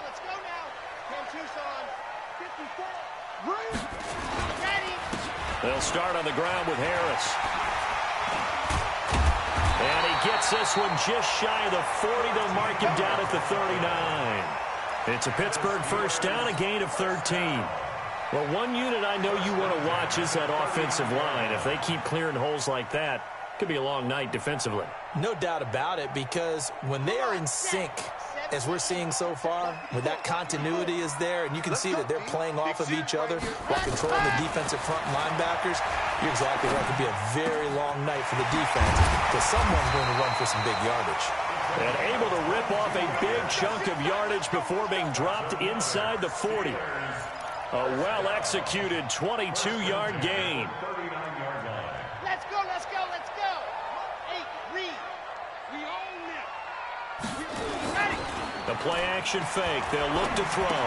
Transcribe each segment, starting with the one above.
Let's go now. Cam Tucson, 54. Ready. They'll start on the ground with Harris. And he gets this one just shy of the 40. They'll mark him down at the 39. It's a Pittsburgh first down, a gain of 13. Well, one unit I know you want to watch is that offensive line. If they keep clearing holes like that, it could be a long night defensively. No doubt about it, because when they are in sync, as we're seeing so far, when that continuity is there, and you can see that they're playing off of each other while controlling the defensive front linebackers, you're exactly right. It could be a very long night for the defense because someone's going to run for some big yardage. And able to rip off a big chunk of yardage before being dropped inside the 40. A well-executed 22-yard gain. Let's go. Hey, Reed, we own them. Ready. The play-action fake. They'll look to throw.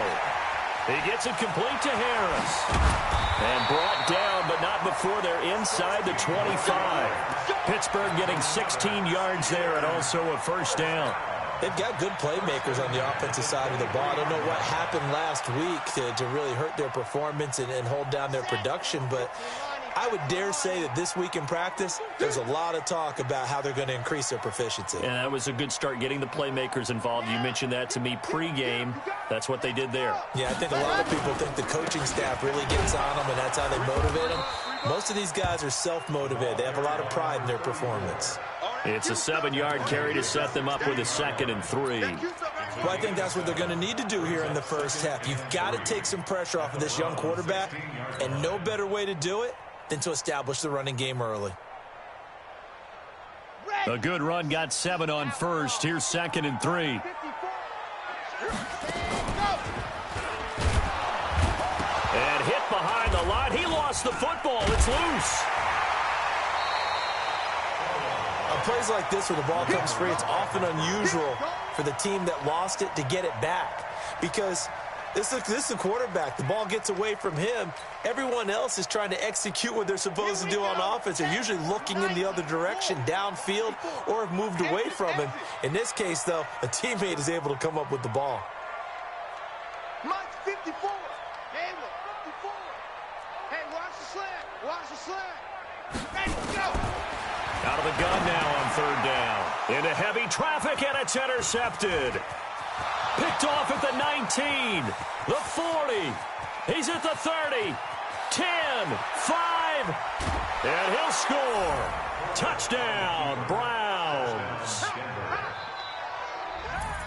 He gets it complete to Harris. And brought down, but not before they're inside the 25. Pittsburgh getting 16 yards there and also a first down. They've got good playmakers on the offensive side of the ball. I don't know what happened last week to really hurt their performance and hold down their production, but I would dare say that this week in practice, there's a lot of talk about how they're going to increase their proficiency. And that was a good start, getting the playmakers involved. You mentioned that to me pregame. That's what they did there. Yeah, I think a lot of people think the coaching staff really gets on them, and that's how they motivate them. Most of these guys are self-motivated. They have a lot of pride in their performance. It's a 7-yard carry to set them up with a 2nd and 3. Well, I think that's what they're going to need to do here in the first half. You've got to take some pressure off of this young quarterback, and no better way to do it than to establish the running game early. A good run got 7 on first. Here's 2nd and 3. And hit behind the line. He lost the football. It's loose. On plays like this where the ball comes free, it's often unusual for the team that lost it to get it back, because this is the quarterback. The ball gets away from him. Everyone else is trying to execute what they're supposed to do on offense. They're usually looking in the other direction, downfield, or have moved away from him. In this case, though, a teammate is able to come up with the ball. Mike 54. Hey, 54. Hey, watch the slant. Ready, go. Out of the gun now on 3rd down. Into heavy traffic, and it's intercepted. Picked off at the 19, the 40. He's at the 30, 10, 5, and he'll score. Touchdown, Browns.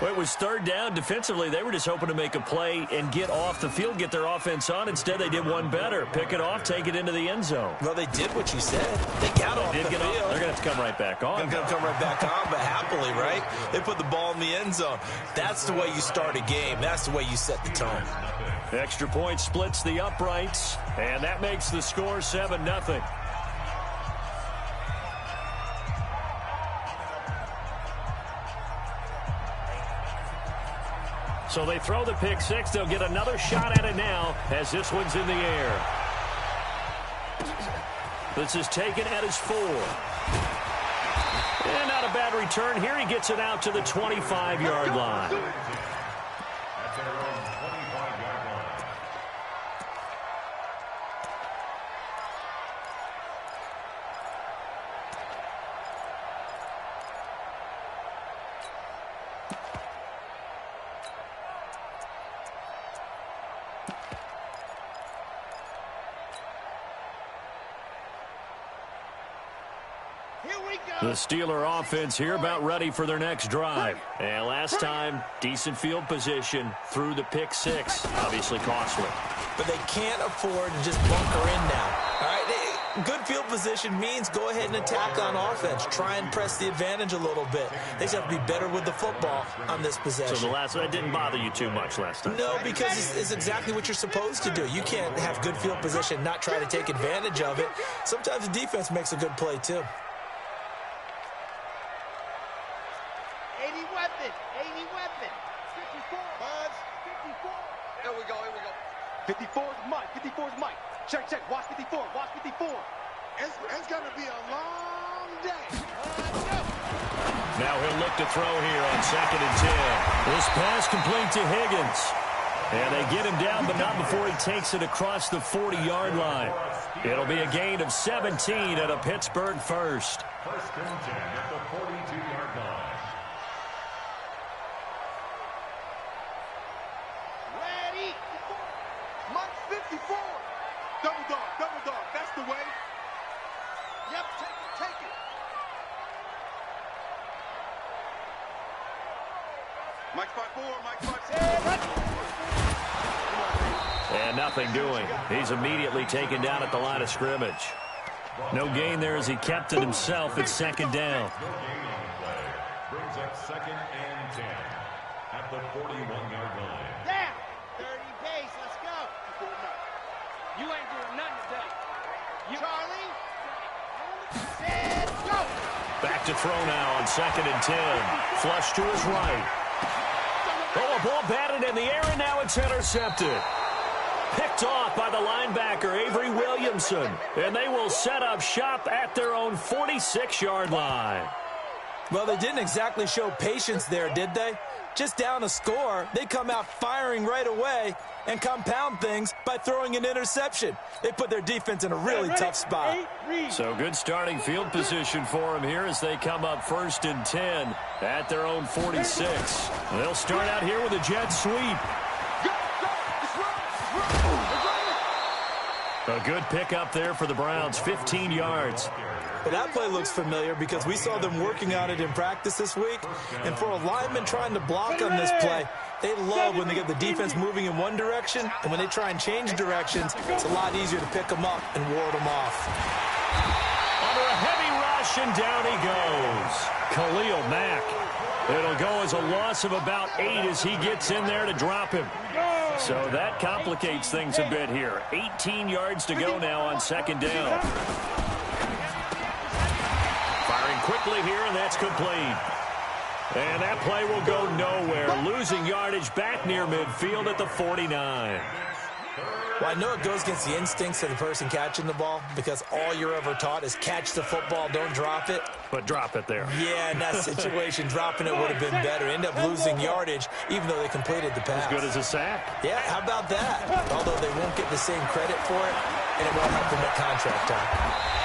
Well, it was 3rd down. Defensively, they were just hoping to make a play and get off the field, get their offense on. Instead, they did one better. Pick it off, take it into the end zone. Well, they did what you said. They got off the field. They're going to have to come right back on. They're going to come right back on, but happily, right? They put the ball in the end zone. That's the way you start a game. That's the way you set the tone. Extra point splits the uprights, and that makes the score 7-0. So they throw the pick 6. They'll get another shot at it now as this one's in the air. This is taken at his 4. And not a bad return here. He gets it out to the 25-yard line. The Steeler offense here about ready for their next drive. And last time, decent field position through the pick 6. Obviously costly. But they can't afford to just bunker in now. All right, good field position means go ahead and attack on offense. Try and press the advantage a little bit. They just have to be better with the football on this possession. So the last one didn't bother you too much last time? No, because it's exactly what you're supposed to do. You can't have good field position, not try to take advantage of it. Sometimes the defense makes a good play, too. 80 weapon. 54. Buzz. 54. Here we go. 54 is Mike. 54's Mike. Check, check. Watch 54. Watch 54. It's going to be a long day. Let's go. Now he'll look to throw here on 2nd and 10. This pass complete to Higgins. And they get him down, but not before he takes it across the 40-yard line. It'll be a gain of 17 at a Pittsburgh first. 1st and 10 at the 42-yard line. Ready. Mike 54. Double dog. That's the way. Yep, take it. Mike 5-4, Mike 5-6. And nothing doing. He's immediately taken down at the line of scrimmage. No gain there as he kept it himself at 2nd down. No gain on the play. Brings up 2nd and 10 at the 41-yard line. Down. 30 pace. Let's go. You ain't doing nothing today. Charlie. Let's go. Back to throw now on 2nd and 10. Flush to his right. Oh, a ball batted in the air, and now it's intercepted. Picked off by the linebacker, Avery Williamson. And they will set up shop at their own 46-yard line. Well, they didn't exactly show patience there, did they? Just down a score, they come out firing right away and compound things by throwing an interception. They put their defense in a really tough spot. So good starting field position for them here as they come up 1st and 10 at their own 46. They'll start out here with a jet sweep. A good pickup there for the Browns, 15 yards. But that play looks familiar because we saw them working on it in practice this week. And for a lineman trying to block on this play, they love when they get the defense moving in one direction. And when they try and change directions, it's a lot easier to pick them up and ward them off. Under a heavy rush, and down he goes. Khalil Mack. It'll go as a loss of about 8 as he gets in there to drop him. So that complicates things a bit here. 18 yards to go now on 2nd down. Firing quickly here, and that's complete. And that play will go nowhere. Losing yardage back near midfield at the 49. Well, I know it goes against the instincts of the person catching the ball because all you're ever taught is catch the football, don't drop it. But drop it there. Yeah, in that situation, dropping it would have been better. End up losing yardage, even though they completed the pass. As good as a sack. Yeah, how about that? Although they won't get the same credit for it, and it won't help them at contract time.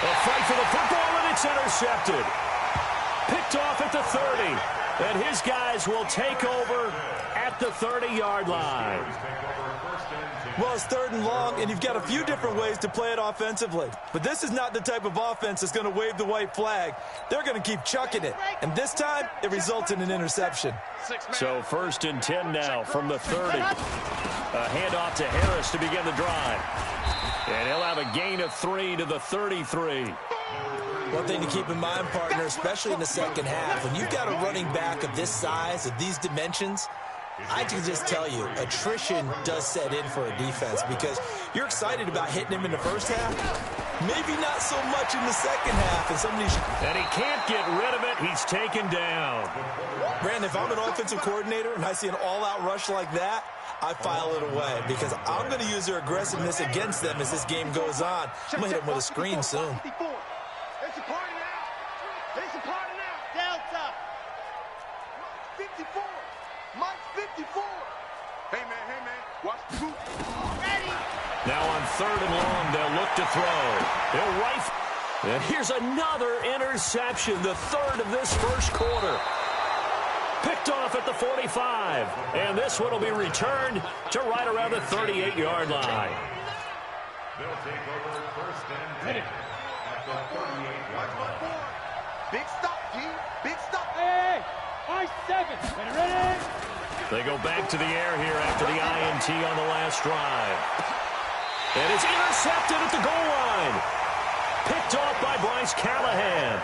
A fight for the football, and it's intercepted. Picked off at the 30. And his guys will take over at the 30-yard line. Well, it's 3rd and long, and you've got a few different ways to play it offensively. But this is not the type of offense that's going to wave the white flag. They're going to keep chucking it. And this time, it results in an interception. So 1st and 10 now from the 30. A handoff to Harris to begin the drive. And he'll have a gain of 3 to the 33. One thing to keep in mind, partner, especially in the second half, when you've got a running back of this size, of these dimensions, I can just tell you, attrition does set in for a defense because you're excited about hitting him in the first half, maybe not so much in the second half. And he can't get rid of it. He's taken down. Brandon, if I'm an offensive coordinator and I see an all-out rush like that, I file it away because I'm going to use their aggressiveness against them as this game goes on. I'm going to hit them with a screen soon. It's a party now. It's a party now. Delta. 54. Mike 54. Hey, man. Watch the boot. Ready. Now on 3rd and long, they'll look to throw. They'll rifle. And here's another interception, the 3rd of this first quarter. Picked off at the 45. And this one will be returned to right around the 38-yard line. They'll take over 1st and 10 at the 38-yard line. Big stop, G. Big stop. Hey, I-7. Ready? They go back to the air here after the INT on the last drive. And it's intercepted at the goal line. Picked off by Bryce Callahan.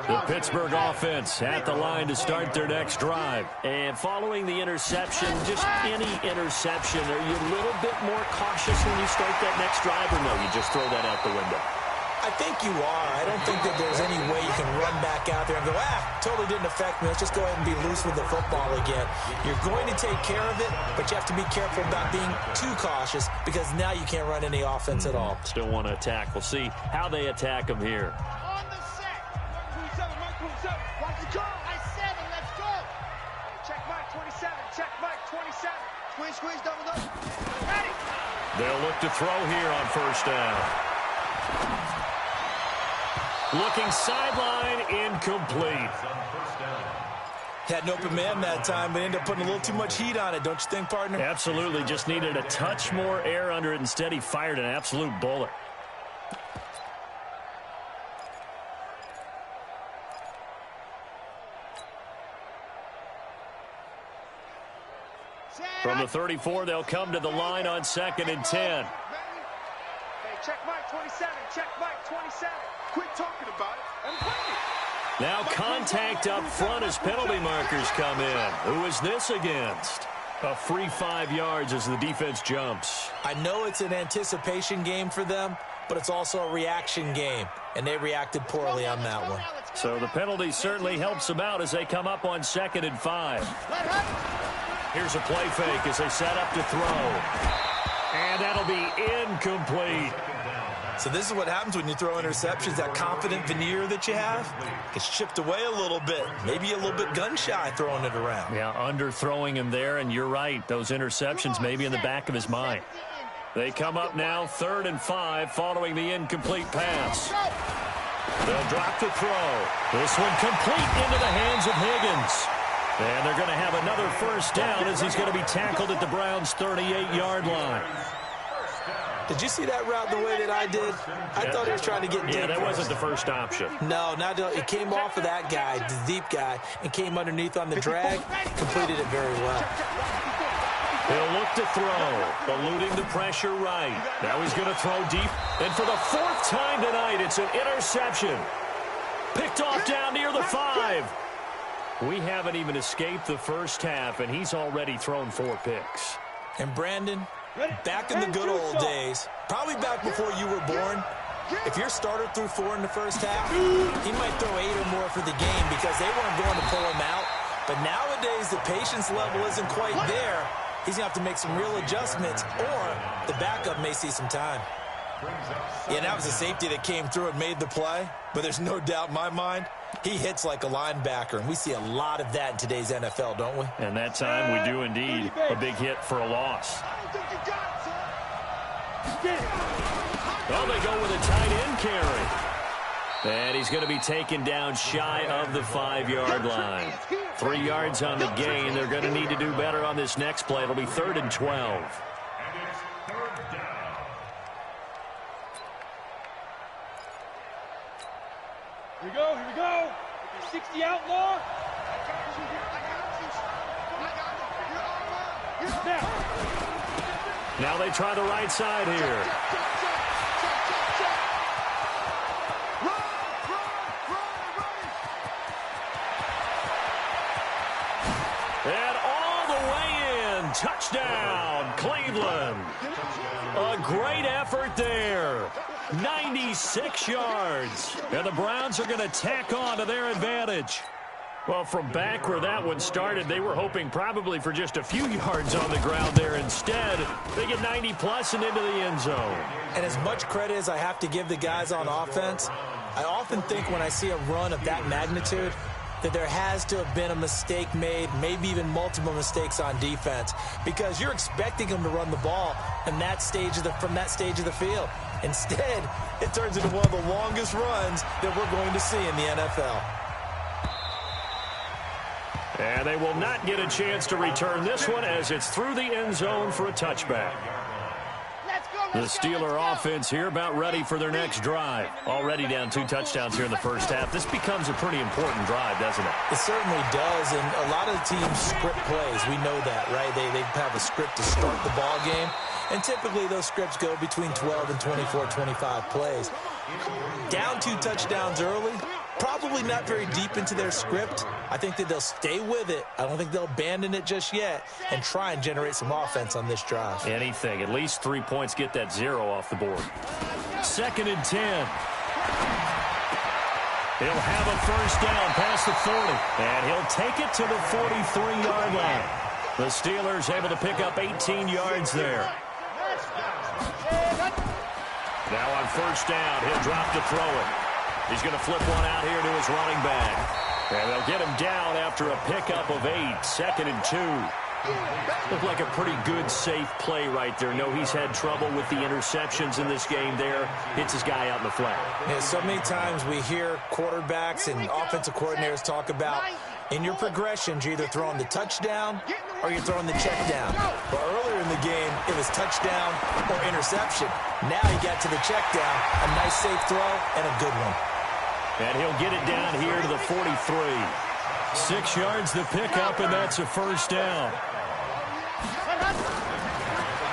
The Pittsburgh offense at the line to start their next drive. And following the interception, just any interception, are you a little bit more cautious when you start that next drive, or no, you just throw that out the window? I think you are. I don't think that there's any way you can run back out there and go, totally didn't affect me. Let's just go ahead and be loose with the football again. You're going to take care of it, but you have to be careful about being too cautious because now you can't run any offense at all. Still want to attack. We'll see how they attack him here. On the set. Mark 27. Watch it go. I-7. Let's go. Check Mike 27. Check Mike 27. Squeeze, double. Ready. They'll look to throw here on first down. Looking sideline, incomplete. Had an open man that time, but ended up putting a little too much heat on it, don't you think, partner? Absolutely. Just needed a touch more air under it. Instead, he fired an absolute bullet. From the 34, they'll come to the line on 2nd and 10. Hey, check Mike 27. Check Mike 27. Quit talking about it and play it. Now contact up front as penalty markers come in. Who is this against? A free 5 yards as the defense jumps. I know it's an anticipation game for them, but it's also a reaction game, and they reacted poorly on that one. So the penalty certainly helps them out as they come up on 2nd and 5. Here's a play fake as they set up to throw. And that'll be incomplete. So this is what happens when you throw interceptions. That confident veneer that you have gets chipped away a little bit. Maybe a little bit gun-shy throwing it around. Yeah, underthrowing him there, and you're right. Those interceptions may be in the back of his mind. They come up now 3rd and 5 following the incomplete pass. They'll drop to throw. This one complete into the hands of Higgins. And they're going to have another first down as he's going to be tackled at the Browns' 38-yard line. Did you see that route the way that I did? I thought he was trying to get deep. Yeah, that wasn't the first option. No, it came off of that guy, the deep guy, and came underneath on the drag. Completed it very well. He'll look to throw, eluding the pressure right. Now he's going to throw deep. And for the 4th time tonight, it's an interception. Picked off down near the 5. We haven't even escaped the first half, and he's already thrown 4 picks. And Brandon, back in the good old days, probably back before you were born, if your starter threw 4 in the first half, he might throw 8 or more for the game because they weren't going to pull him out. But nowadays, the patience level isn't quite there. He's going to have to make some real adjustments, or the backup may see some time. Yeah, that was a safety that came through and made the play, but there's no doubt in my mind, he hits like a linebacker, and we see a lot of that in today's NFL, don't we? And that time we do indeed. A big hit for a loss. Well, they go with a tight end carry. And he's going to be taken down shy of the 5-yard line. 3 yards on the gain. They're going to need to do better on this next play. It'll be 3rd and 12. Here we go. 60 outlaw. Now they try the right side here. And all the way in. Touchdown, Cleveland. A great effort there. 96 yards. And the Browns are going to tack on to their advantage. Well, from back where that one started, they were hoping probably for just a few yards on the ground there. Instead, they get 90-plus and into the end zone. And as much credit as I have to give the guys on offense, I often think when I see a run of that magnitude that there has to have been a mistake made, maybe even multiple mistakes on defense, because you're expecting them to run the ball in that stage of from that stage of the field. Instead, it turns into one of the longest runs that we're going to see in the NFL. And they will not get a chance to return this one as it's through the end zone for a touchback. The Steeler offense here about ready for their next drive. Already down 2 touchdowns here in the first half. This becomes a pretty important drive, doesn't it? It certainly does, and a lot of the teams script plays. We know that, right? They have a script to start the ball game, and typically those scripts go between 12 and 24, 25 plays. Down 2 touchdowns early, probably not very deep into their script. I think that they'll stay with it. I don't think they'll abandon it just yet and try and generate some offense on this drive. Anything. At least 3 points, get that 0 off the board. 2nd and 10. He'll have a first down past the 40, and he'll take it to the 43-yard line. The Steelers able to pick up 18 yards there. Now on first down, he'll drop to throw it. He's going to flip one out here to his running back. And they'll get him down after a pickup of 8, 2nd and 2. Looked like a pretty good, safe play right there. No, he's had trouble with the interceptions in this game there. Hits his guy out in the flat. Yeah, so many times we hear quarterbacks and offensive coordinators talk about in your progressions, you're either throwing the touchdown or you're throwing the check down. But earlier in the game, it was touchdown or interception. Now he got to the check down, a nice safe throw, and a good one. And he'll get it down here to the 43. 6 yards to pick up, and that's a first down.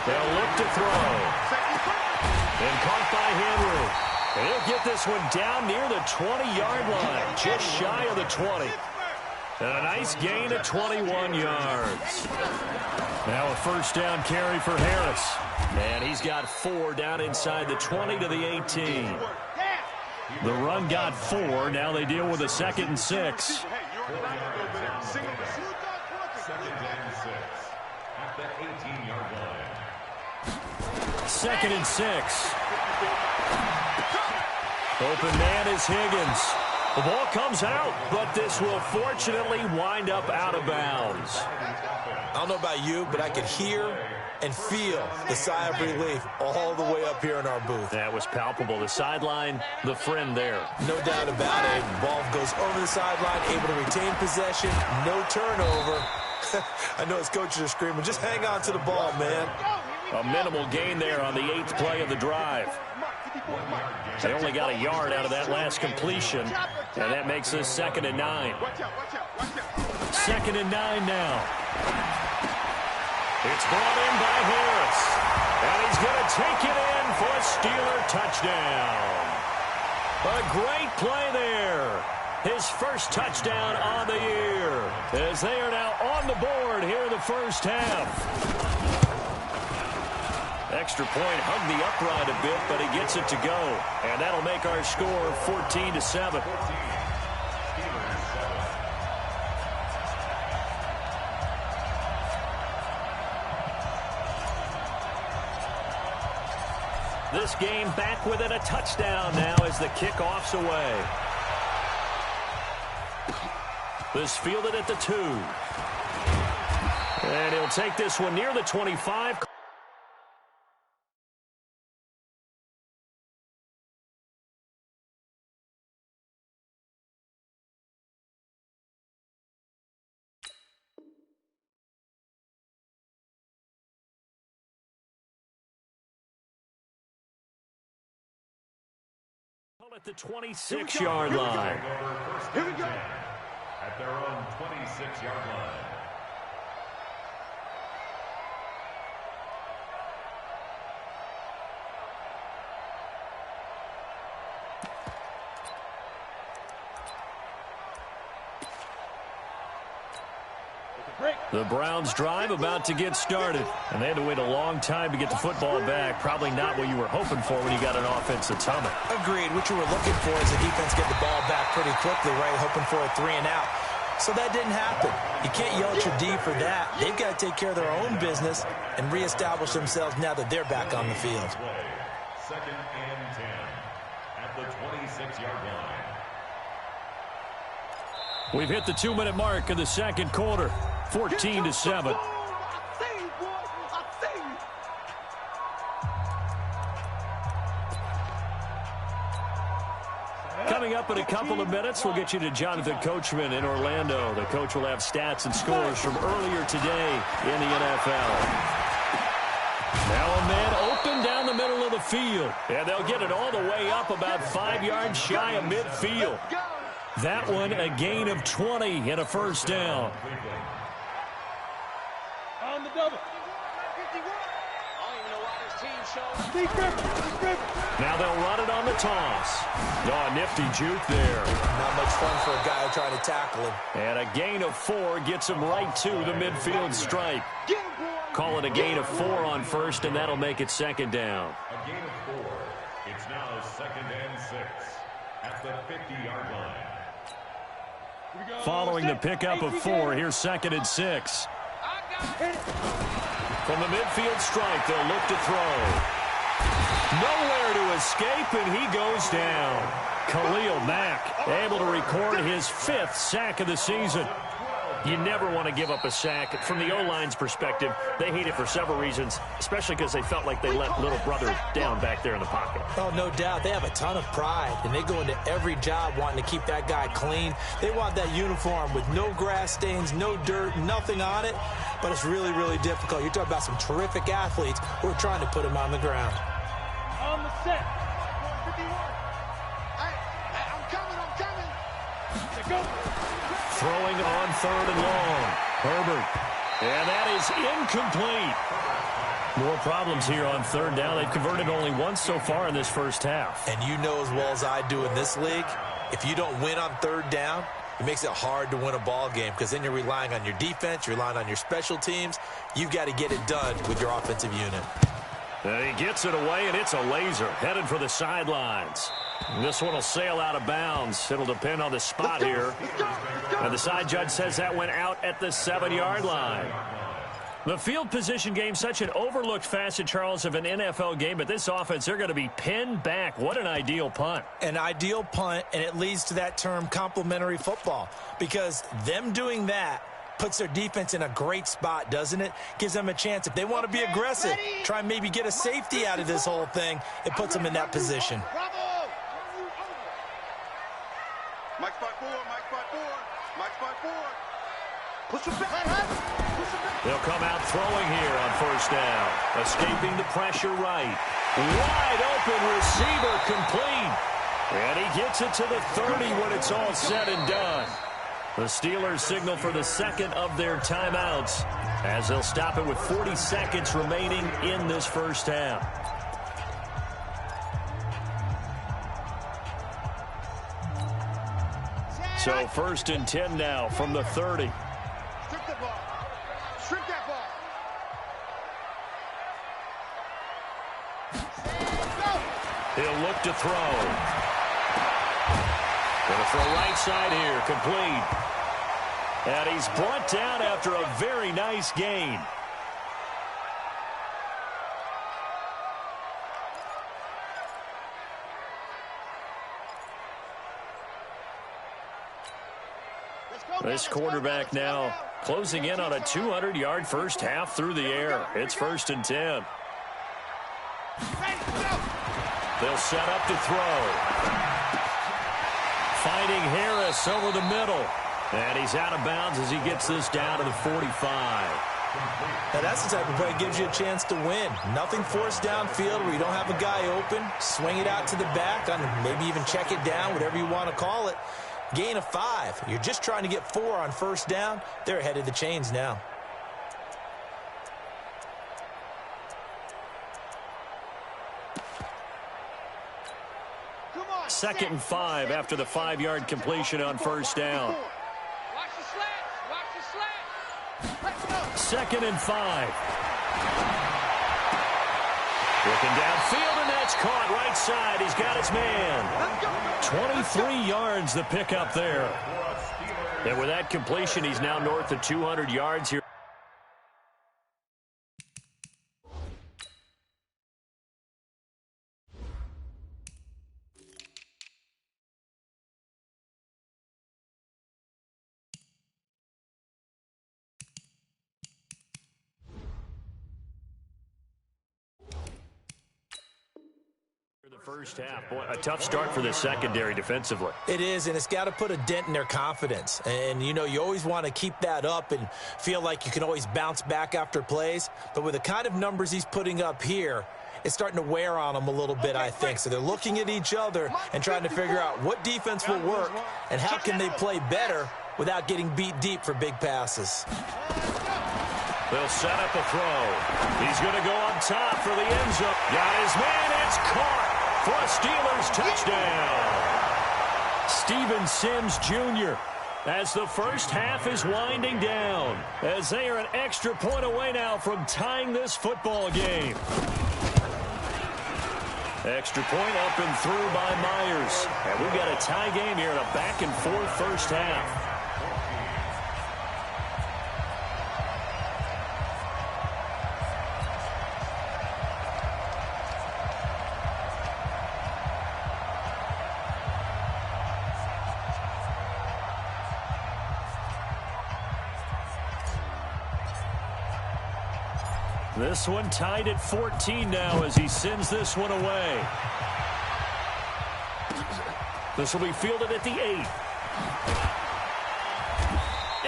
They'll look to throw. And caught by Henry. And he'll get this one down near the 20-yard line, just shy of the 20. And a nice gain of 21 yards. Now a first down carry for Harris. And he's got 4 down inside the 20 to the 18. The run got 4. Now they deal with a 2nd and 6. 2nd and 6 at the 18-yard line. 2nd and 6. Open man is Higgins. The ball comes out, but this will fortunately wind up out of bounds. I don't know about you, but I could hear and feel the sigh of relief all the way up here in our booth. That was palpable. The sideline, the friend there. No doubt about it. Ball goes over the sideline, able to retain possession, no turnover. I know his coaches are screaming, just hang on to the ball, man. A minimal gain there on the 8th play of the drive. They only got a yard out of that last completion, and that makes this 2nd and 9. 2nd and 9 now. It's brought in by Harris, and he's going to take it in for a Steeler touchdown. A great play there. His first touchdown on the year, as they are now on the board here in the first half. Extra point hugged the upright a bit, but he gets it to go. And that'll make our score 14-7. This game back within a touchdown now as the kickoff's away. This fielded at the 2. And he'll take this one near the 25. At the 26-yard line. Here we go. At their own 26-yard line. The Browns drive about to get started, and they had to wait a long time to get the football back. Probably not what you were hoping for when you got an offensive tunnel. Agreed. What you were looking for is the defense get the ball back pretty quickly, right? Hoping for a 3 and out. So that didn't happen. You can't yell at your D for that. They've got to take care of their own business and reestablish themselves now that they're back on the field. 2nd and 10 at the 26-yard line. We've hit the 2-minute mark of the second quarter. 14-7. Coming up in a couple of minutes, we'll get you to Jonathan Coachman in Orlando. The coach will have stats and scores from earlier today in the NFL. Now a man open down the middle of the field, and they'll get it all the way up about 5 yards shy of midfield. That one a gain of 20 and a first down. On the double. Now they'll run it on the toss. Oh, nifty juke there. Not much fun for a guy trying to tackle him. And a gain of 4 gets him right to the midfield stripe. Call it a gain of 4 on first, and that'll make it 2nd down. A gain of 4. It's now 2nd and 6. at the 50-yard line. Following the pickup of 4, here's 2nd and 6. From the midfield stripe, they'll look to throw. Nowhere to escape, and he goes down. Khalil Mack able to record his 5th sack of the season. You never want to give up a sack. From the O-line's perspective, they hate it for several reasons, especially because they felt like they let little brother down back there in the pocket. Oh, no doubt. They have a ton of pride, and they go into every job wanting to keep that guy clean. They want that uniform with no grass stains, no dirt, nothing on it, but it's really, really difficult. You're talking about some terrific athletes who are trying to put him on the ground. On the set. Throwing on 3rd and long. Herbert. And that is incomplete. More problems here on 3rd down. They've converted only once so far in this first half. And you know as well as I do in this league, if you don't win on 3rd down, it makes it hard to win a ball game because then you're relying on your defense, you're relying on your special teams. You've got to get it done with your offensive unit. And he gets it away, and it's a laser headed for the sidelines. This one will sail out of bounds. It'll depend on the spot here. And the side judge says that went out at the 7-yard line. The field position game, such an overlooked facet, Charles, of an NFL game, but this offense, they're going to be pinned back. What an ideal punt. An ideal punt, and it leads to that term complementary football, because them doing that puts their defense in a great spot, doesn't it? Gives them a chance. If they want to be aggressive, try and maybe get a safety out of this whole thing, it puts them in that position. Mike spot 4, Mike spot 4, Mike spot 4. Push him back. They'll come out throwing here on 1st down. Escaping the pressure right. Wide open receiver complete. And he gets it to the 30 when it's all said and done. The Steelers signal for the 2nd of their timeouts as they'll stop it with 40 seconds remaining in this first half. So 1st and 10 now from the 30. Strip the ball. Strip that ball. He'll look to throw. Going to throw right side here, complete. And he's brought down after a very nice gain. This quarterback now closing in on a 200-yard first half through the air. It's 1st and 10. They'll set up to throw. Finding Harris over the middle. And he's out of bounds as he gets this down to the 45. Now that's the type of play that gives you a chance to win. Nothing forced downfield where you don't have a guy open. Swing it out to the back, maybe even check it down, whatever you want to call it. Gain of 5. You're just trying to get 4 on 1st down. They're ahead of the chains now. Second and 5 after the 5-yard completion on 1st down. Watch the slant. Watch the slant. 2nd and 5. Looking downfield, and that's caught right side. He's got his man. 23 yards the pickup there. And with that completion, he's now north of 200 yards here. First half, boy, a tough start for the secondary defensively. It is, and it's got to put a dent in their confidence. And, you know, you always want to keep that up and feel like you can always bounce back after plays. But with the kind of numbers he's putting up here, it's starting to wear on them a little bit, I think. So they're looking at each other and trying to figure out what defense will work and how can they play better without getting beat deep for big passes. They'll set up a throw. He's going to go up top for the end zone. Got his man. It's caught for a Steelers touchdown. Steven Sims Jr. as the first half is winding down, as they are an extra point away now from tying this football game. Extra point up and through by Myers. And we've got a tie game here in a back-and-forth first half. This one tied at 14 now as he sends this one away. This will be fielded at the 8.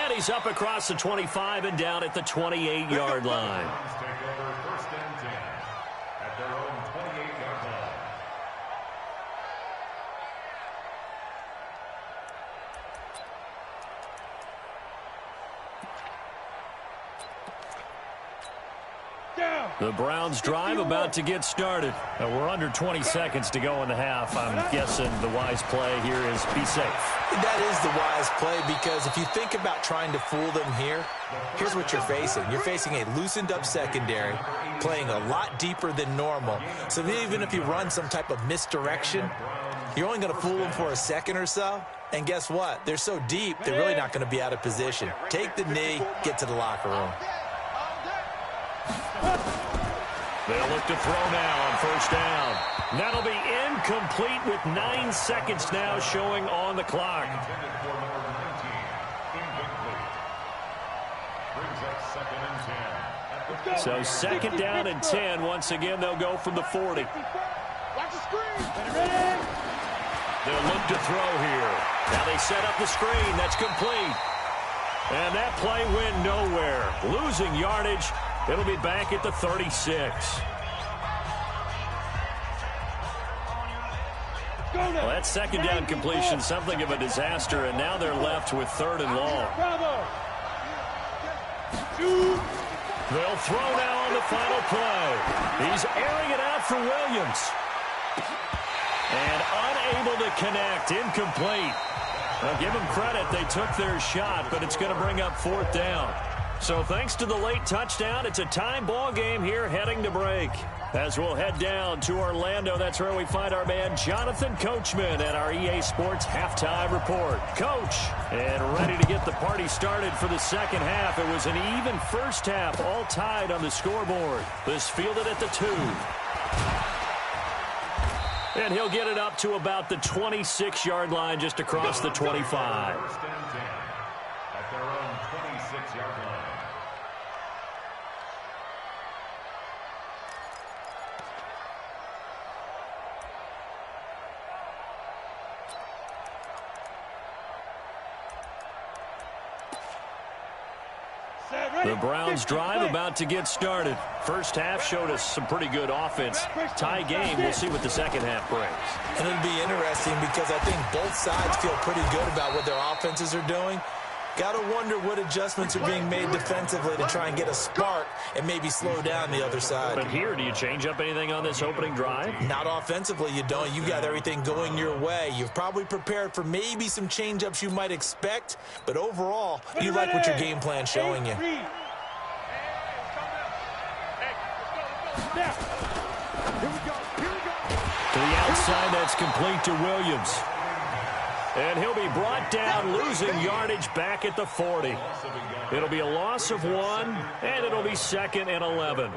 And he's up across the 25 and down at the 28-yard line. Take over first and 10 at their own 28-yard line. The Browns drive about to get started. We're under 20 seconds to go in the half. I'm guessing the wise play here is be safe. That is the wise play, because if you think about trying to fool them here, here's what you're facing. You're facing a loosened up secondary, playing a lot deeper than normal. So even if you run some type of misdirection, you're only going to fool them for a second or so. And guess what? They're so deep, they're really not going to be out of position. Take the knee, get to the locker room. They'll look to throw now on first down. That'll be incomplete with 9 seconds now showing on the clock. Intended for number 19, incomplete. Brings up second and 10. So second down and 10. Once again, they'll go from the 40. Watch the screen. They'll look to throw here. Now they set up the screen. That's complete. And that play went nowhere. Losing yardage. It'll be back at the 36. Well, that second down completion, something of a disaster, and now they're left with third and long. They'll throw now on the final play. He's airing it out for Williams. And unable to connect, incomplete. Now give them credit, they took their shot, but it's going to bring up fourth down. So thanks to the late touchdown, it's a time ball game here heading to break. As we'll head down to Orlando, that's where we find our man Jonathan Coachman at our EA Sports Halftime Report. Coach, and ready to get the party started for the second half. It was an even first half, all tied on the scoreboard. This fielded at the 2. And he'll get it up to about the 26-yard line just across the 25. First and 10 at their own 26-yard line. The Browns drive about to get started. First half showed us some pretty good offense. Tie game, we'll see what the second half brings. And it'll be interesting because I think both sides feel pretty good about what their offenses are doing. Got to wonder what adjustments are being made defensively to try and get a spark and maybe slow down the other side. But here, do you change up anything on this opening drive? Not offensively, you don't. You got everything going your way. You've probably prepared for maybe some change-ups you might expect, but overall, you like what your game plan's showing you. To the outside, that's complete to Williams. And he'll be brought down, losing yardage back at the 40. It'll be a loss of 1, and it'll be second and 11.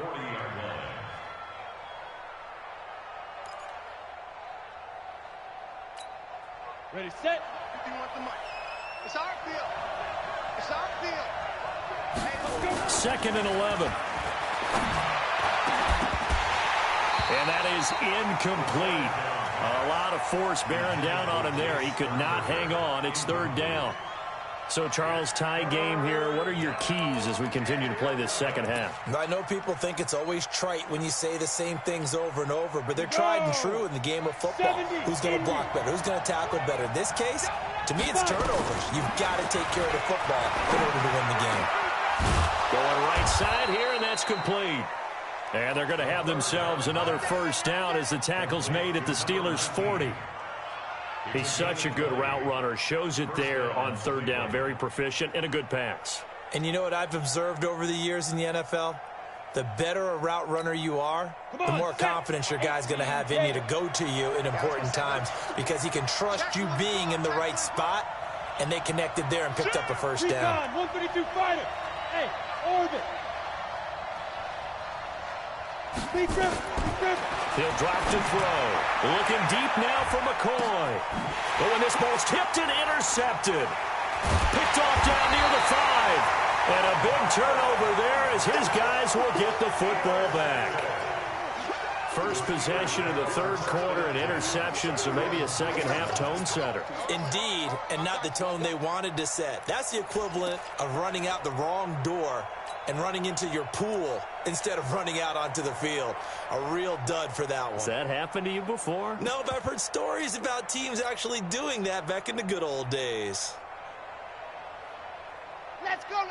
Ready, set. If you want the money. It's our field. It's our field. Hey, let's go. Second and 11. And that is incomplete. A lot of force bearing down on him there. He could not hang on. It's third down. So, Charles, tie game here. What are your keys as we continue to play this second half? I know people think it's always trite when you say the same things over and over, but they're tried and true in the game of football. Who's going to block better? Who's going to tackle better? In this case, to me, it's turnovers. You've got to take care of the football in order to win the game. Going right side here, and that's complete. And they're going to have themselves another first down as the tackle's made at the Steelers' 40. He's such a good route runner. Shows it there on third down. Very proficient and a good pass. And you know what I've observed over the years in the NFL? the better a route runner you are, the more confidence your guy's going to have in you to go to you in important times because he can trust you being in the right spot, and they connected there and picked up a first down. 132 fighter. Hey, orbit. He'll drop to throw. Looking deep now for McCoy. But when this ball's tipped and intercepted. Picked off down near the 5. And a big turnover there as his guys will get the football back. First possession of the third quarter, an interception, so maybe a second-half tone setter. Indeed, and not the tone they wanted to set. That's the equivalent of running out the wrong door and running into your pool instead of running out onto the field. A real dud for that one. Has that happened to you before? No, but I've heard stories about teams actually doing that back in the good old days.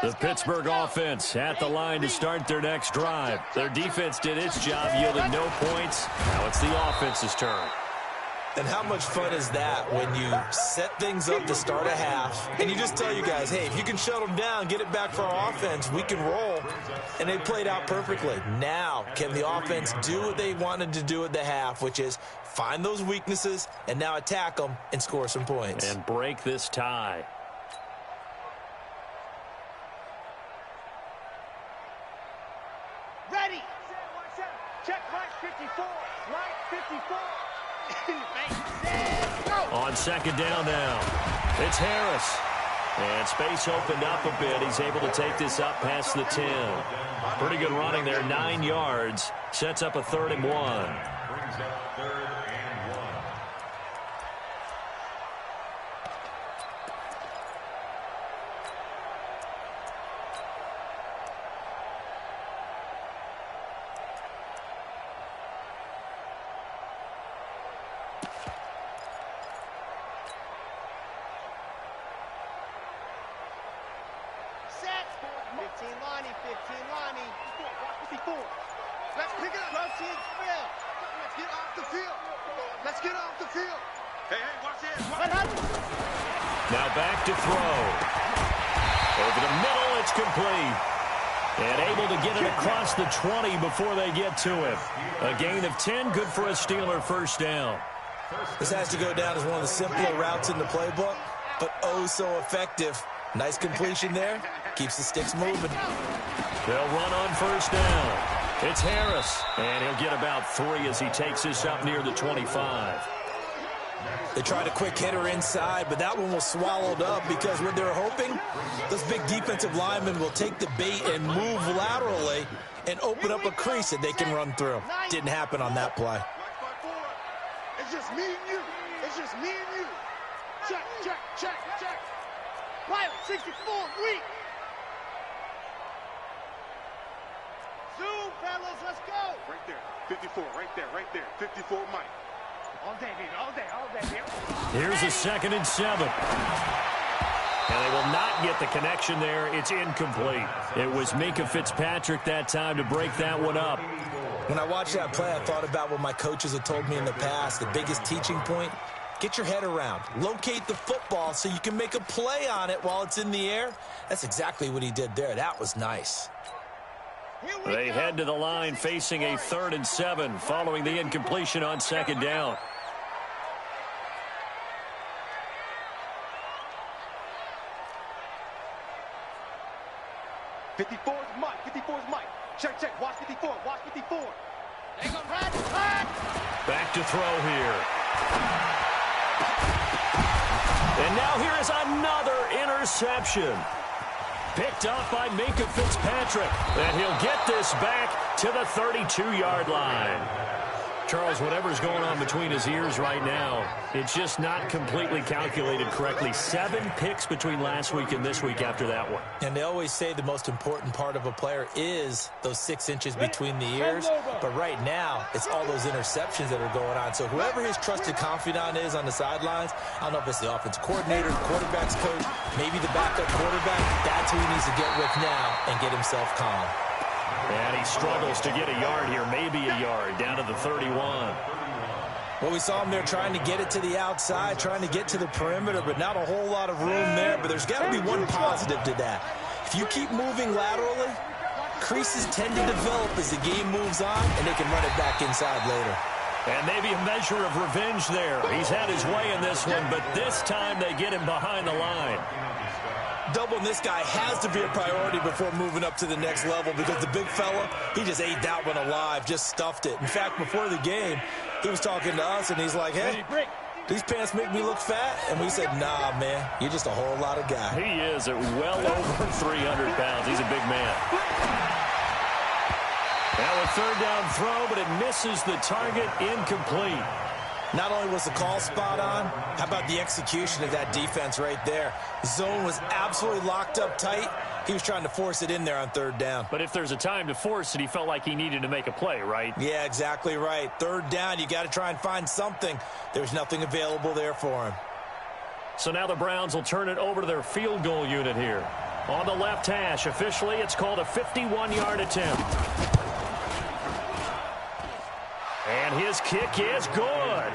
The Pittsburgh offense at the line to start their next drive. Their defense did its job, yielding no points. Now it's the offense's turn. And how much fun is that when you set things up to start a half and you just tell you guys, hey, if you can shut them down, get it back for our offense, we can roll. And they played out perfectly. Now, can the offense do what they wanted to do at the half, which is find those weaknesses and now attack them and score some points. And break this tie. Ready. Check right 54. Right 54. On second down now, it's Harris. And space opened up a bit. He's able to take this up past the 10. Pretty good running there, 9 yards. Sets up a 3rd and 1. Brings up 3rd and 1. Let's pick it up. Let's get off the field. Let's get off the field. Hey, watch this. Now back to throw. Over the middle, it's complete. And able to get it across the 20 before they get to him. A gain of 10, good for a Steeler first down. This has to go down as one of the simpler routes in the playbook, but oh so effective. Nice completion there. Keeps the sticks moving. They'll run on first down. It's Harris, and he'll get about 3 as he takes this up near the 25. They tried a quick hitter inside, but that one was swallowed up because what they're hoping, those big defensive linemen will take the bait and move laterally and open up a crease that they can run through. Didn't happen on that play. It's just me and you. It's just me and you. Check. Pilot 64, weak. Zoom, fellas, let's go. Right there. 54, right there. 54, Mike. All day, baby, all day, baby. Here's a 2nd and 7. And they will not get the connection there. It's incomplete. It was Minkah Fitzpatrick that time to break that one up. When I watched that play, I thought about what my coaches had told me in the past. The biggest teaching point, get your head around. Locate the football so you can make a play on it while it's in the air. That's exactly what he did there. That was nice. They head to the line facing a 3rd and 7 following the incompletion on 2nd down. Mike. Check. Watch 54. They gonna run. Back to throw here. And now here is another interception. Picked up by Minkah Fitzpatrick. And he'll get this back to the 32-yard line. Charles, whatever's going on between his ears right now, it's just not completely calculated correctly. 7 picks between last week and this week after that one. And they always say the most important part of a player is those 6 inches between the ears. But right now, it's all those interceptions that are going on. So whoever his trusted confidant is on the sidelines, I don't know if it's the offensive coordinator, the quarterback's coach, maybe the backup quarterback, that's who he needs to get with now and get himself calm. And he struggles to get a yard here, maybe a yard, down to the 31. Well, we saw him there trying to get it to the outside, trying to get to the perimeter, but not a whole lot of room there. But there's got to be one positive to that. If you keep moving laterally, creases tend to develop as the game moves on, and they can run it back inside later. And maybe a measure of revenge there. He's had his way in this one, but this time they get him behind the line. Doubling this guy has to be a priority before moving up to the next level because the big fella, he just ate that one alive, just stuffed it. In fact, before the game, he was talking to us, and he's like, hey, these pants make me look fat? And we said, nah, man, you're just a whole lot of guy. He is at well over 300 pounds. He's a big man. Now a third down throw, but it misses the target, incomplete. Not only was the call spot on, how about the execution of that defense right there? The zone was absolutely locked up tight. He was trying to force it in there on third down. But if there's a time to force it, he felt like he needed to make a play, right? Yeah, exactly right. Third down, you got to try and find something. There's nothing available there for him. So now the Browns will turn it over to their field goal unit here. On the left hash, officially, it's called a 51-yard attempt. And his kick is good.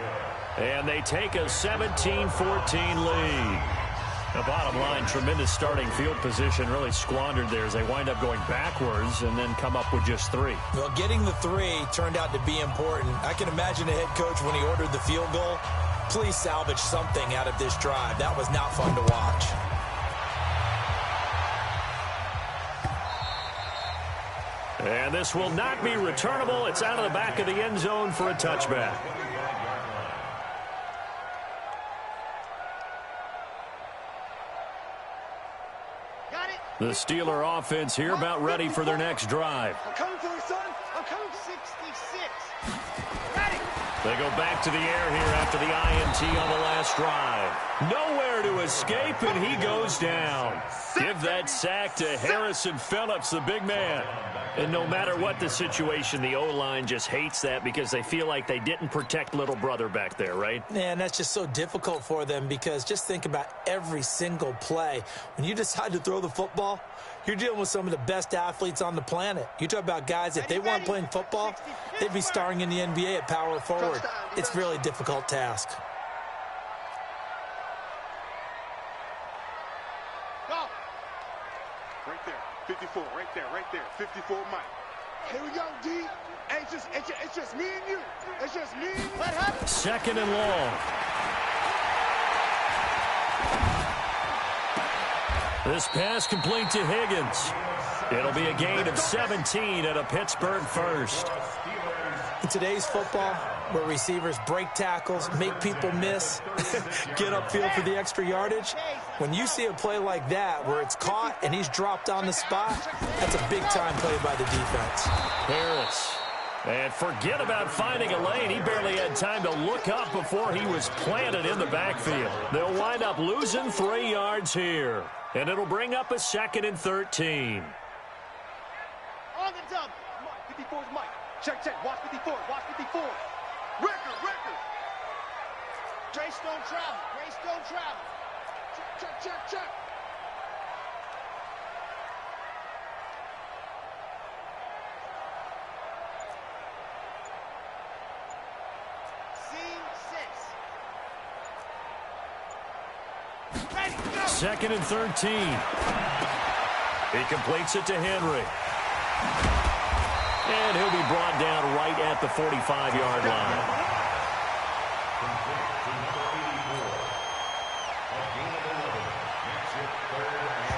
And they take a 17-14 lead. The bottom line, tremendous starting field position, really squandered there as they wind up going backwards and then come up with just 3. Well, getting the 3 turned out to be important. I can imagine the head coach when he ordered the field goal. Please salvage something out of this drive. That was not fun to watch. And this will not be returnable. It's out of the back of the end zone for a touchback. The Steeler offense here about ready for their next drive. I'm coming for you, son. I'm coming. 66. Ready. They go back to the air here after the INT on the last drive. Nowhere to escape, and he goes down. Give that sack to Harrison Phillips, the big man. And no matter what the situation, the O-line just hates that because they feel like they didn't protect little brother back there, right? Yeah, and that's just so difficult for them because just think about every single play. When you decide to throw the football, you're dealing with some of the best athletes on the planet. You talk about guys, if they weren't playing football, they'd be starring in the NBA at power forward. It's a really difficult task. Go. Right there. 54, right there. 54, Mike. Here we go, D. Hey, it's just me and you. It's just me and you. What happened? Second and long. This pass complete to Higgins. It'll be a gain of 17 at a Pittsburgh first. In today's football, where receivers break tackles, make people miss, get upfield for the extra yardage, when you see a play like that where it's caught and he's dropped on the spot, that's a big-time play by the defense. Harris. And forget about finding a lane. He barely had time to look up before he was planted in the backfield. They'll wind up losing 3 yards here. And it'll bring up a 2nd and 13. On the dump. 54's Mike. Check. Watch 54. Record. Grace don't travel. Check. Scene 6. Ready, go. 2nd and 13. He completes it to Henry. And he'll be brought down right at the 45-yard line.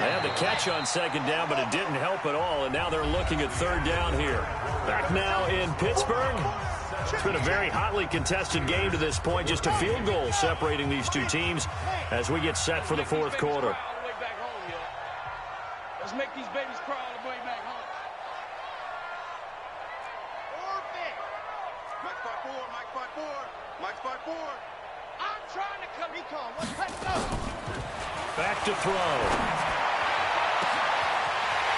They had the catch on 2nd down, but it didn't help at all, and now they're looking at 3rd down here. Back now in Pittsburgh. It's been a very hotly contested game to this point, just a field goal separating these two teams as we get set for the 4th quarter. Let's make these babies cry all the way back home. Orbit. Mike spot 4. I'm trying to come. Recon. Let's go. Back to throw.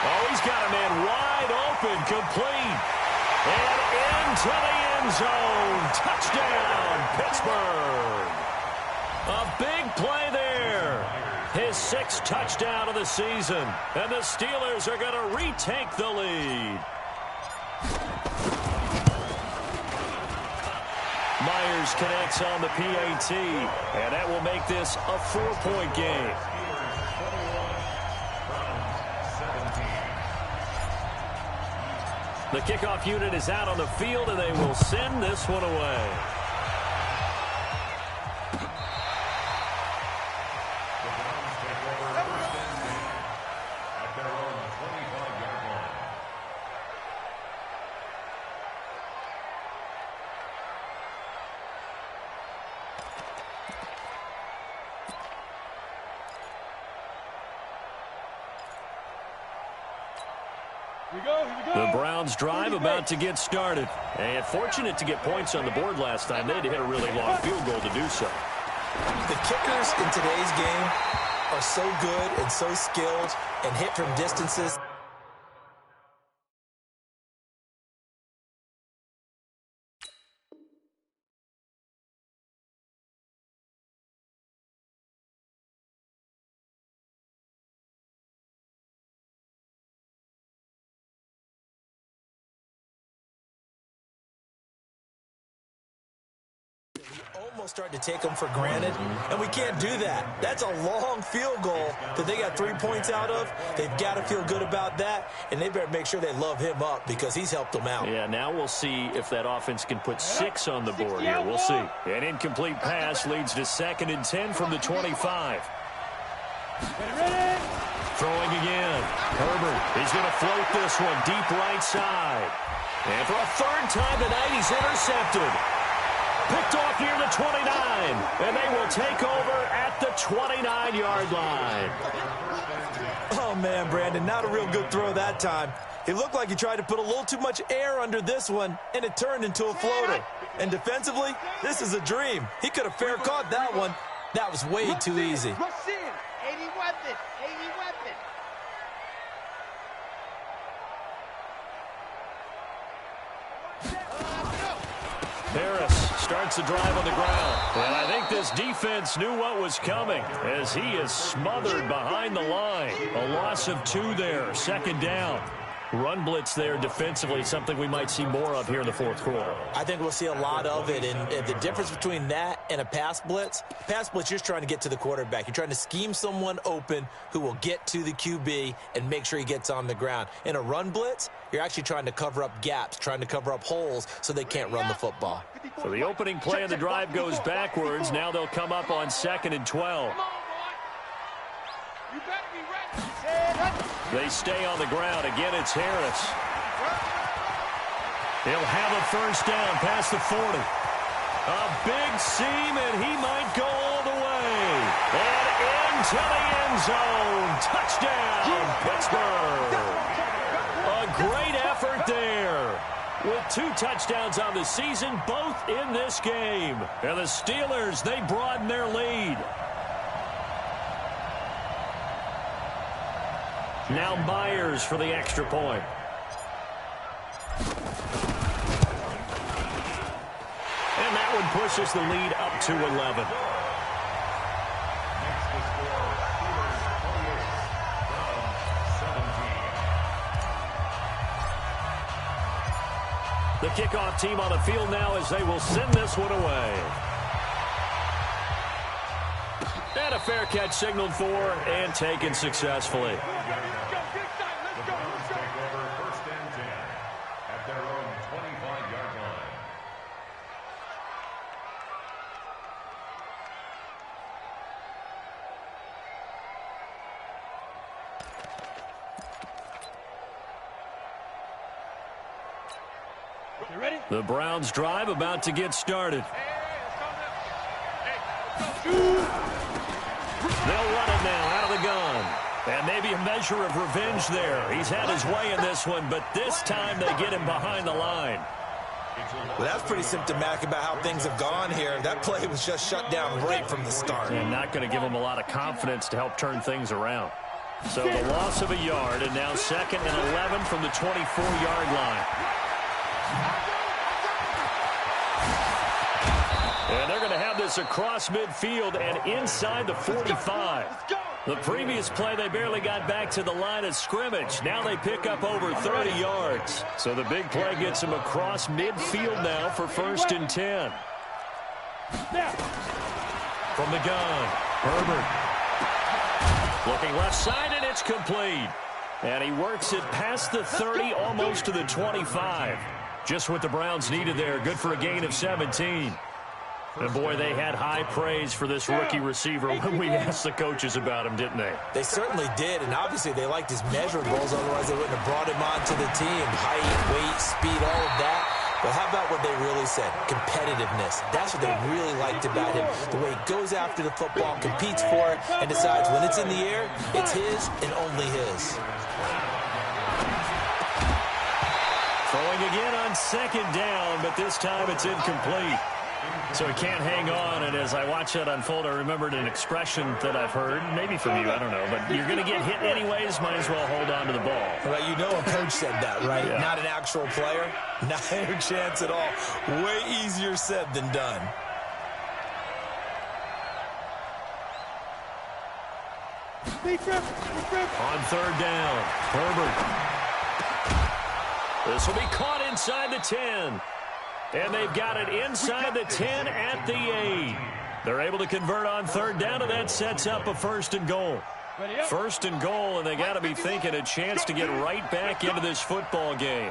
Oh, he's got a man wide open, complete. And into the end zone. Touchdown, Pittsburgh. A big play there. His 6th touchdown of the season. And the Steelers are going to retake the lead. Myers connects on the PAT. And that will make this a 4-point game. The kickoff unit is out on the field, and they will send this one away. The Browns drive about to get started. And fortunate to get points on the board last time. They had to hit a really long field goal to do so. The kickers in today's game are so good and so skilled and hit from distances. Almost start to take them for granted, and we can't do that. That's a long field goal that they got 3 points out of. They've got to feel good about that, and they better make sure they love him up because he's helped them out. Yeah, now we'll see if that offense can put 6 on the board here. We'll see. An incomplete pass leads to 2nd and 10 from the 25. Throwing again. Herbert, he's going to float this one deep right side. And for a 3rd time tonight, he's intercepted. Picked off near the 29, and they will take over at the 29-yard line. Oh, man, Brandon, not a real good throw that time. It looked like he tried to put a little too much air under this one, and it turned into a floater. And defensively, this is a dream. He could have fair caught that one. That was way too easy. 80 weapon, 80 weapon. Harris starts the drive on the ground. And I think this defense knew what was coming as he is smothered behind the line. A loss of 2 there, 2nd down. Run blitz there defensively, something we might see more of here in the 4th quarter. I think we'll see a lot of it, and the difference between that and a pass blitz, you're just trying to get to the quarterback. You're trying to scheme someone open who will get to the QB and make sure he gets on the ground. In a run blitz, you're actually trying to cover up gaps, trying to cover up holes so they can't run the football. So the opening play of the drive goes backwards. Now they'll come up on 2nd and 12. You better be ready. They stay on the ground. Again, it's Harris. He'll have a 1st down past the 40. A big seam, and he might go all the way. And into the end zone. Touchdown, Pittsburgh. A great effort there. With 2 touchdowns on the season, both in this game. And the Steelers, they broaden their lead. Now Myers for the extra point. And that one pushes the lead up to 11. The kickoff team on the field now as they will send this one away. And a fair catch signaled for and taken successfully. The Browns drive about to get started. They'll run it now out of the gun. And maybe a measure of revenge there. He's had his way in this one, but this time they get him behind the line. Well, that's pretty symptomatic about how things have gone here. That play was just shut down right from the start. And not going to give him a lot of confidence to help turn things around. So the loss of a yard, and now 2nd and 11 from the 24-yard line. And they're going to have this across midfield and inside the 45. The previous play, they barely got back to the line of scrimmage. Now they pick up over 30 yards. So the big play gets them across midfield now for 1st and 10. From the gun, Herbert. Looking left side, and it's complete. And he works it past the 30, almost to the 25. Just what the Browns needed there. Good for a gain of 17. And, boy, they had high praise for this rookie receiver when we asked the coaches about him, didn't they? They certainly did, and obviously they liked his measurables. Otherwise, they wouldn't have brought him onto the team. Height, weight, speed, all of that. But how about what they really said? Competitiveness. That's what they really liked about him. The way he goes after the football, competes for it, and decides when it's in the air, it's his and only his. Throwing again on second down, but this time it's incomplete. So he can't hang on, and as I watch that unfold, I remembered an expression that I've heard, maybe from you, I don't know, but you're going to get hit anyways, might as well hold on to the ball. Well, you know a coach said that, right? Yeah. Not an actual player. Not a chance at all. Way easier said than done. On third down, Herbert. This will be caught inside the 10. And they've got it inside the 10 at the 8. They're able to convert on third down, and that sets up a first and goal. First and goal, and they got to be thinking a chance to get right back into this football game.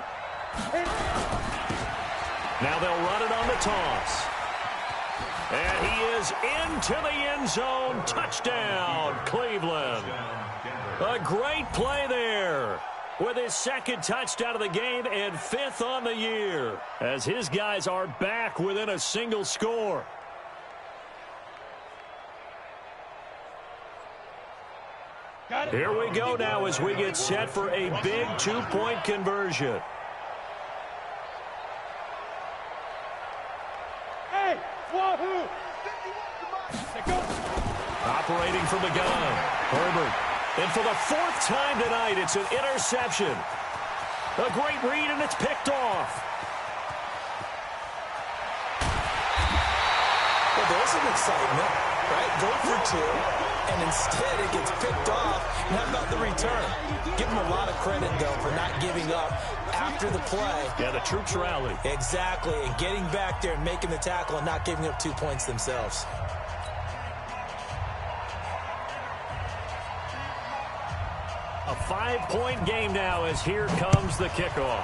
Now they'll run it on the toss. And he is into the end zone. Touchdown, Cleveland. A great play there, with his second touchdown of the game and 5th on the year, as his guys are back within a single score. Here we go now as we get set for a big 2-point conversion. Hey, wahoo! Operating from the gun, Herbert. And for the 4th time tonight, it's an interception. A great read, and it's picked off. Well, there's some excitement, right? Go for 2, and instead it gets picked off. And how about the return? Give him a lot of credit, though, for not giving up after the play. Yeah, the troops rallied. Exactly, and getting back there and making the tackle and not giving up 2 points themselves. A 5-point game now as here comes the kickoff.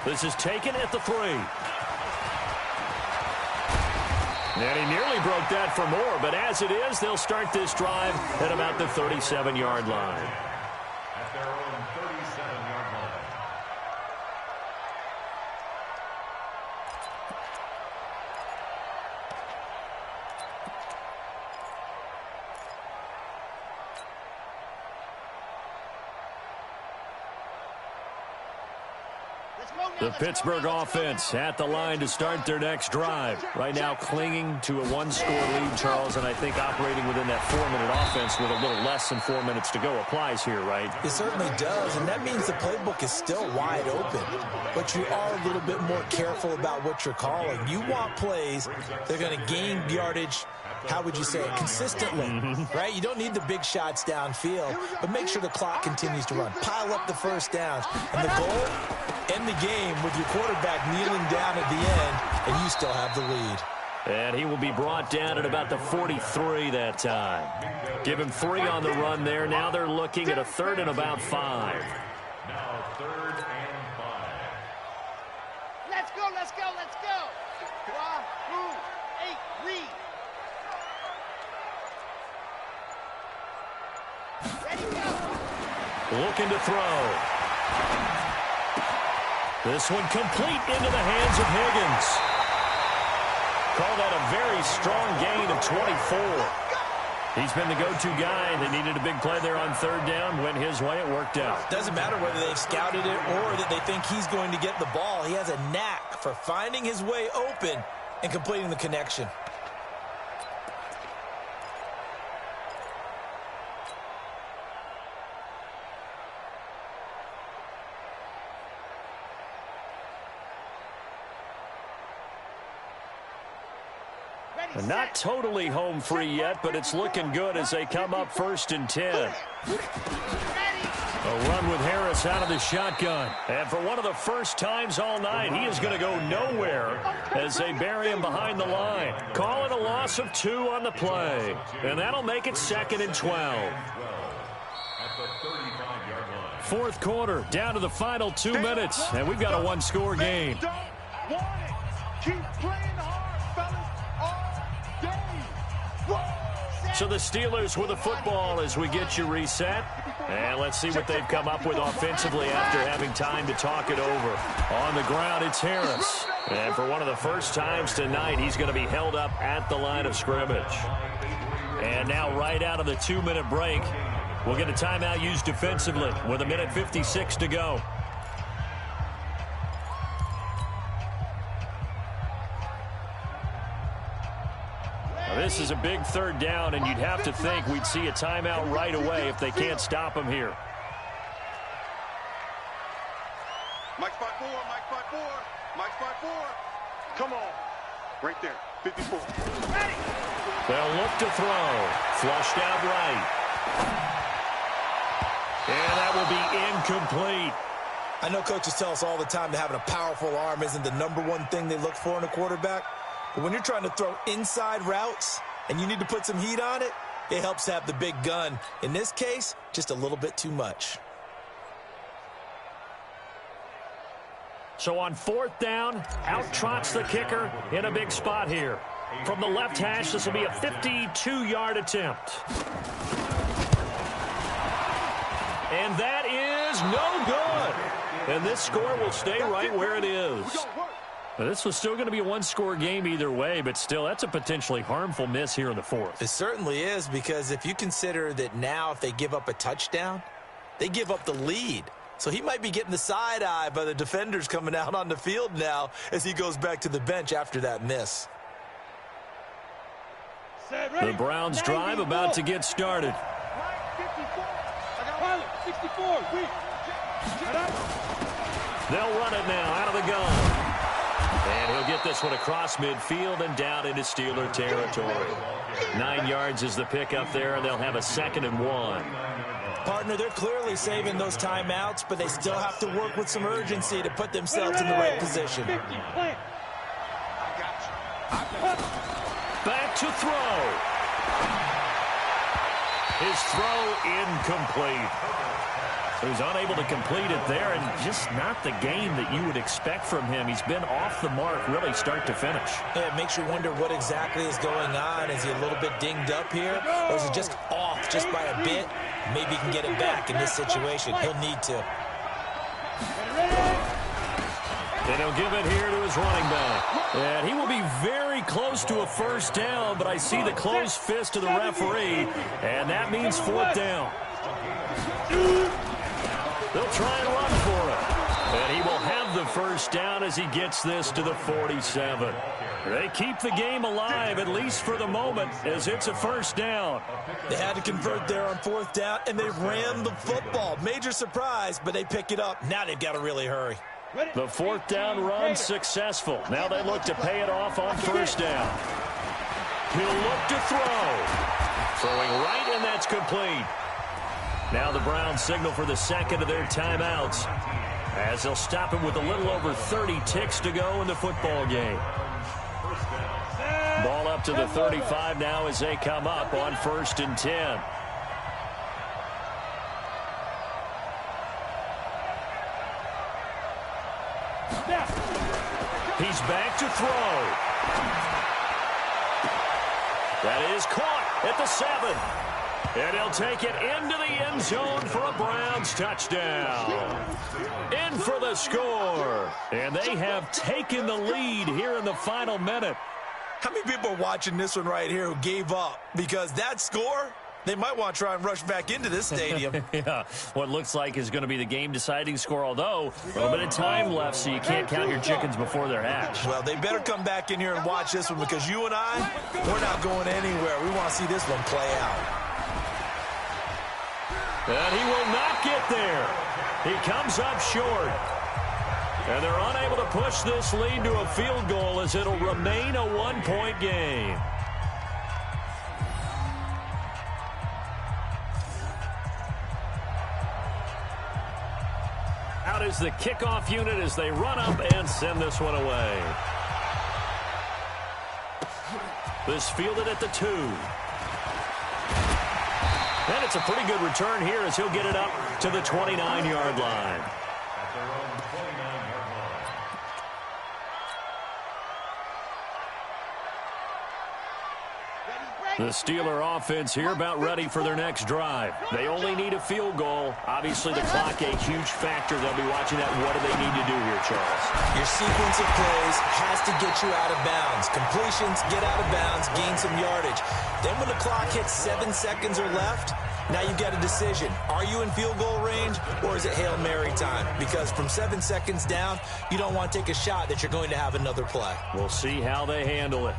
This is taken at the 3. And he nearly broke that for more, but as it is, they'll start this drive at about the 37-yard line. At their own 37-yard line. The Pittsburgh offense at the line to start their next drive. Right now clinging to a 1-score lead, Charles, and I think operating within that 4-minute offense with a little less than 4 minutes to go applies here, right? It certainly does, and that means the playbook is still wide open. But you are a little bit more careful about what you're calling. You want plays that are going to gain yardage, how would you say it, consistently, right? You don't need the big shots downfield, but make sure the clock continues to run. Pile up the first downs. And the goal, end the game with your quarterback kneeling down at the end, and you still have the lead. And he will be brought down at about the 43 that time. Give him 3 on the run there. Now they're looking at a 3rd and about 5. Now 3rd and 5. Let's go, let's go, let's go! Wahoo! 8, read! Ready, go! Looking to throw. This one complete into the hands of Higgins. Call that a very strong gain of 24. He's been the go-to guy. They needed a big play there on 3rd down. Went his way. It worked out. Doesn't matter whether they've scouted it or that they think he's going to get the ball. He has a knack for finding his way open and completing the connection. And not totally home free yet, but it's looking good as they come up 1st and 10. A run with Harris gets out of the shotgun. And for one of the first times all night, he is going to go nowhere as they bury him behind the line. Calling a loss of 2 on the play. And that'll make it 2nd and 12. Fourth quarter, down to the final 2 minutes, and we've got a one-score game. Don't want it. Keep playing hard, fellas, all day. Whoa. So the Steelers with the football as we get you reset. And let's see what they've come up with offensively after having time to talk it over. On the ground, it's Harris. And for one of the first times tonight, he's going to be held up at the line of scrimmage. And now right out of the 2-minute break, we'll get a timeout used defensively with 1:56 to go. Now, this is a big 3rd down, and you'd have to think we'd see a timeout right away if they can't stop him here. Mike spot 4, Mike spot 4, Mike spot 4. Come on. Right there, 54. Ready. They'll look to throw. Flushed out right. And that will be incomplete. I know coaches tell us all the time that having a powerful arm isn't the #1 thing they look for in a quarterback. But when you're trying to throw inside routes and you need to put some heat on it, it helps to have the big gun. In this case, just a little bit too much. So on 4th down, out trots the kicker in a big spot here. From the left hash, this will be a 52-yard attempt. And that is no good. And this score will stay right where it is. This was still going to be a one-score game either way, but still, that's a potentially harmful miss here in the 4th. It certainly is, because if you consider that now if they give up a touchdown, they give up the lead. So he might be getting the side eye by the defenders coming out on the field now as he goes back to the bench after that miss. The Browns drive about to get started. 64. They'll run it now out of the gun. And he'll get this one across midfield and down into Steeler territory. 9 yards is the pickup there, and they'll have a 2nd and 1. Partner, they're clearly saving those timeouts, but they still have to work with some urgency to put themselves in the right position. Back to throw. His throw incomplete. So he's unable to complete it there, and just not the game that you would expect from him. He's been off the mark really start to finish. Yeah, it makes you wonder what exactly is going on. Is he a little bit dinged up here, or is it just off just by a bit? Maybe he can get it back in this situation. He'll need to. And he'll give it here to his running back. And he will be very close to a 1st down, but I see the closed fist of the referee, and that means 4th down. They'll try and run for it. And he will have the 1st down as he gets this to the 47. They keep the game alive, at least for the moment, as it's a 1st down. They had to convert there on 4th down, and they ran the football. Major surprise, but they pick it up. Now they've got to really hurry. The 4th down run successful. Now they look to pay it off on 1st down. He'll look to throw. Throwing right, and that's complete. Now the Browns signal for the 2nd of their timeouts as they'll stop him with a little over 30 ticks to go in the football game. Ball up to the 35 now as they come up on 1st and 10. He's back to throw. That is caught at the 7. And he'll take it into the end zone for a Browns touchdown. In for the score. And they have taken the lead here in the final minute. How many people are watching this one right here who gave up? Because that score, they might want to try and rush back into this stadium. Yeah, what looks like is going to be the game-deciding score, although a little bit of time left, so you can't count your chickens before they're hatched. Well, they better come back in here and watch this one, because you and I, we're not going anywhere. We want to see this one play out. And he will not get there. He comes up short. And they're unable to push this lead to a field goal as it'll remain a one-point game. out as the kickoff unit as they run up and send this one away. This fielded at the 2. And it's a pretty good return here as he'll get it up to the 29-yard line. At their own 29-yard line. The Steeler offense here about ready for their next drive. They only need a field goal. Obviously, the clock a huge factor. They'll be watching that. What do they need to do here, Charles? Your sequence of plays has to get you out of bounds. Completions, get out of bounds, gain some yardage. Then when the clock hits 7 seconds or left, now you've got a decision. Are you in field goal range, or is it Hail Mary time? Because from 7 seconds down, you don't want to take a shot that you're going to have another play. We'll see how they handle it.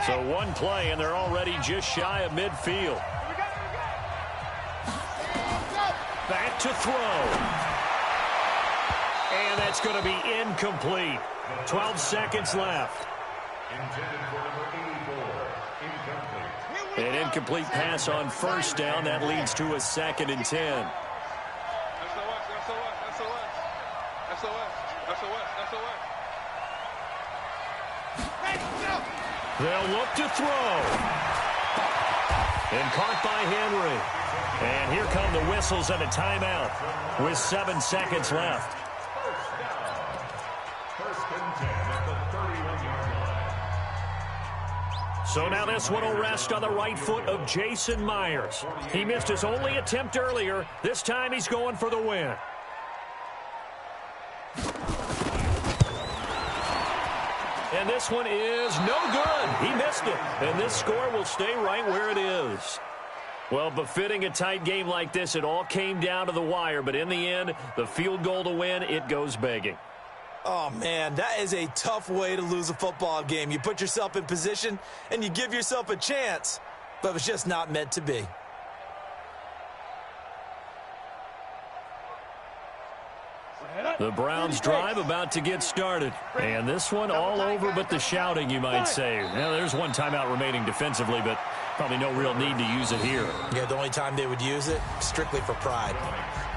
So one play, and they're already just shy of midfield. Back to throw. And that's going to be incomplete. 12 seconds left. Intended for number 84. Incomplete. An incomplete pass on first down. That leads to a 2nd and 10. They'll look to throw. And caught by Henry. And here come the whistles and a timeout with 7 seconds left. First and 10 at the 31-yard line. So now this one will rest on the right foot of Jason Myers. He missed his only attempt earlier. This time he's going for the win. And this one is no good. He missed it. And this score will stay right where it is. Well, befitting a tight game like this, it all came down to the wire. But in the end, the field goal to win, it goes begging. Oh, man, that is a tough way to lose a football game. You put yourself in position, and you give yourself a chance. But it's just not meant to be. The Browns drive about to get started. And this one all over but the shouting, you might say. Now, there's one timeout remaining defensively, but probably no real need to use it here. Yeah, the only time they would use it, strictly for pride.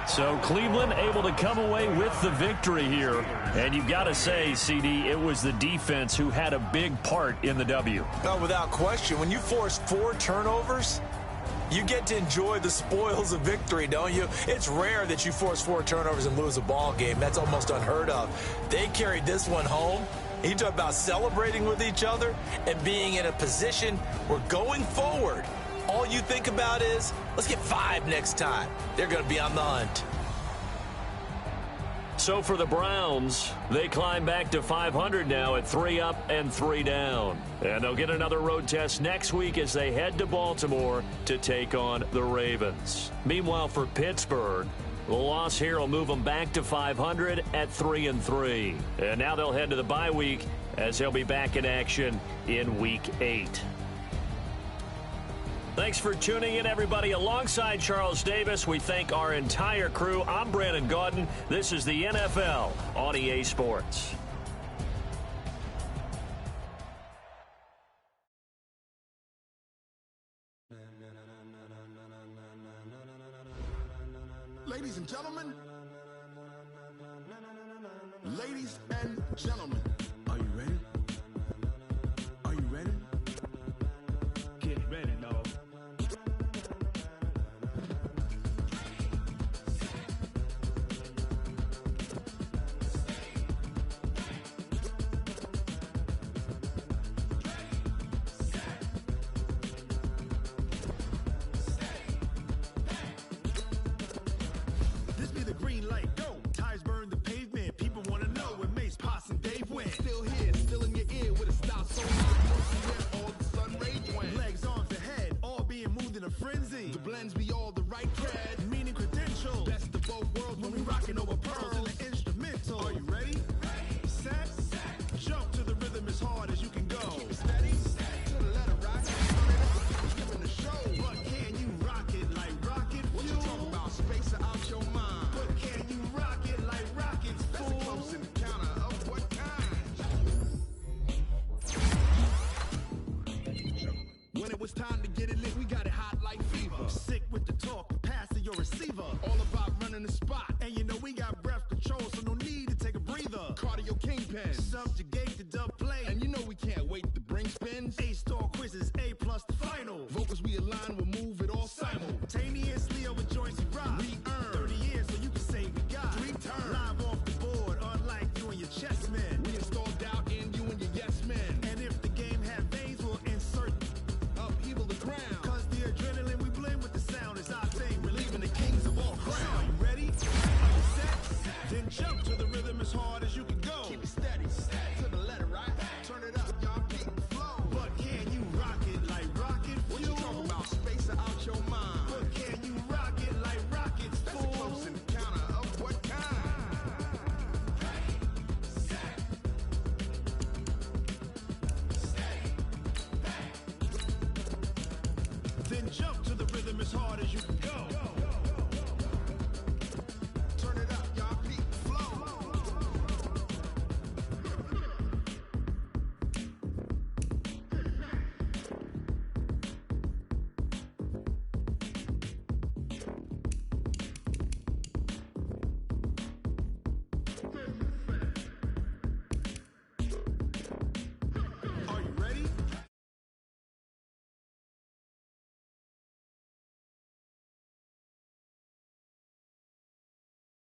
So Cleveland able to come away with the victory here. And you've got to say, CD, it was the defense who had a big part in the W. Oh, without question. When you force 4 turnovers, you get to enjoy the spoils of victory, don't you? It's rare that you force 4 turnovers and lose a ball game. That's almost unheard of. They carried this one home. You talk about celebrating with each other and being in a position where going forward, all you think about is, let's get 5 next time. They're going to be on the hunt. So for the Browns, they climb back to 500 now at 3 up and 3 down. And they'll get another road test next week as they head to Baltimore to take on the Ravens. Meanwhile, for Pittsburgh, the loss here will move them back to 500 at 3 and 3. And now they'll head to the bye week as they'll be back in action in Week 8. Thanks for tuning in, everybody. Alongside Charles Davis, we thank our entire crew. I'm Brandon Gaudin. This is the NFL on EA Sports. Ladies and gentlemen, are you ready? Are you ready? Get ready, dog. This be the green light, go. Tires burn the pavement. People want to know where Mace, Poss, and Dave went. Still here, still in get it lit, we got it hot like fever. Sick with the talk, passing your receiver. All about running the spot. And you know we got breath control, so no need to take a breather. Cardio kingpin, subject